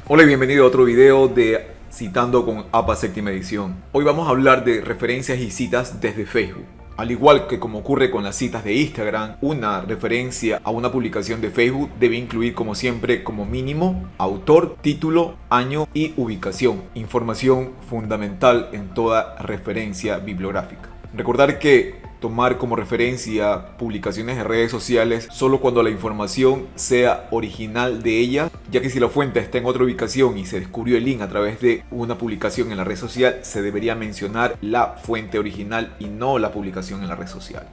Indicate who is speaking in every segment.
Speaker 1: Hola y bienvenido a otro video de Citando con APA séptima edición. Hoy vamos a hablar de referencias y citas desde Facebook. Al igual que como ocurre con las citas de Instagram, una referencia a una publicación de Facebook debe incluir como siempre como mínimo autor, título, año y ubicación. Información fundamental en toda referencia bibliográfica. Recordar que tomar como referencia publicaciones de redes sociales solo cuando la información sea original de ella, ya que si la fuente está en otra ubicación y se descubrió el link a través de una publicación en la red social, se debería mencionar la fuente original y no la publicación en la red social.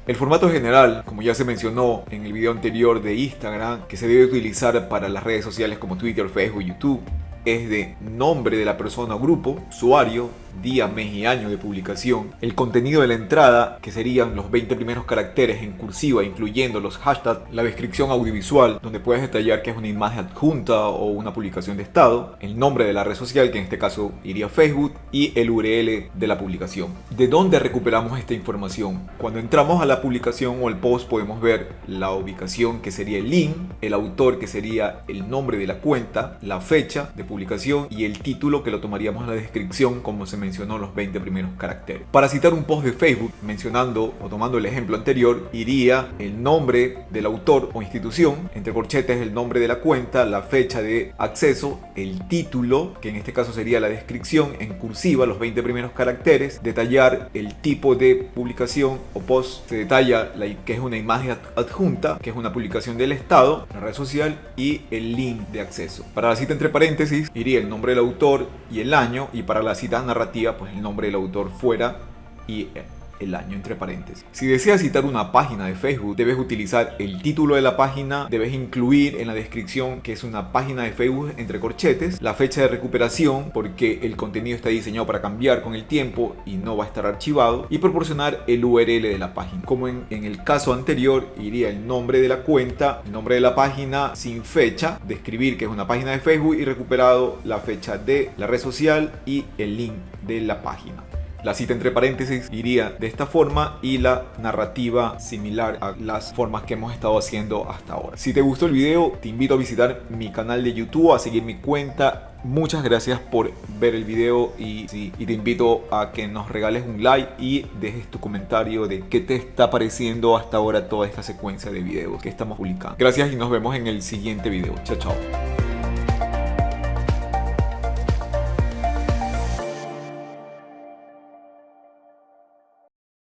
Speaker 1: El formato general, como ya se mencionó en el video anterior de Instagram, que se debe utilizar para las redes sociales como Twitter, Facebook, YouTube, es de nombre de la persona o grupo, usuario, día, mes y año de publicación, el contenido de la entrada, que serían los 20 primeros caracteres en cursiva, incluyendo los hashtags, la descripción audiovisual, donde puedes detallar que es una imagen adjunta o una publicación de estado, el nombre de la red social, que en este caso iría Facebook, y el URL de la publicación. ¿De dónde recuperamos esta información? Cuando entramos a la publicación o el post podemos ver la ubicación, que sería el link, el autor, que sería el nombre de la cuenta, la fecha de publicación y el título, que lo tomaríamos en la descripción como se mencionó, los 20 primeros caracteres. Para citar un post de Facebook, mencionando o tomando el ejemplo anterior, iría el nombre del autor o institución, entre corchetes el nombre de la cuenta, la fecha de acceso, el título, que en este caso sería la descripción, en cursiva los 20 primeros caracteres, detallar el tipo de publicación o post, se detalla que es una imagen adjunta, que es una publicación del estado, la red social, y el link de acceso. Para la cita entre paréntesis iría el nombre del autor y el año, y para la cita narrativa pues el nombre del autor fuera y el año entre paréntesis. Si deseas citar una página de Facebook, debes utilizar el título de la página, debes incluir en la descripción que es una página de Facebook entre corchetes, la fecha de recuperación porque el contenido está diseñado para cambiar con el tiempo y no va a estar archivado, y proporcionar el URL de la página. Como en el caso anterior, iría el nombre de la cuenta, el nombre de la página sin fecha, describir que es una página de Facebook y recuperado la fecha de la red social y el link de la página. La cita entre paréntesis iría de esta forma y la narrativa similar a las formas que hemos estado haciendo hasta ahora. Si te gustó el video, te invito a visitar mi canal de YouTube, a seguir mi cuenta. Muchas gracias por ver el video y te invito a que nos regales un like y dejes tu comentario de qué te está pareciendo hasta ahora toda esta secuencia de videos que estamos publicando. Gracias y nos vemos en el siguiente video. Chao, chao.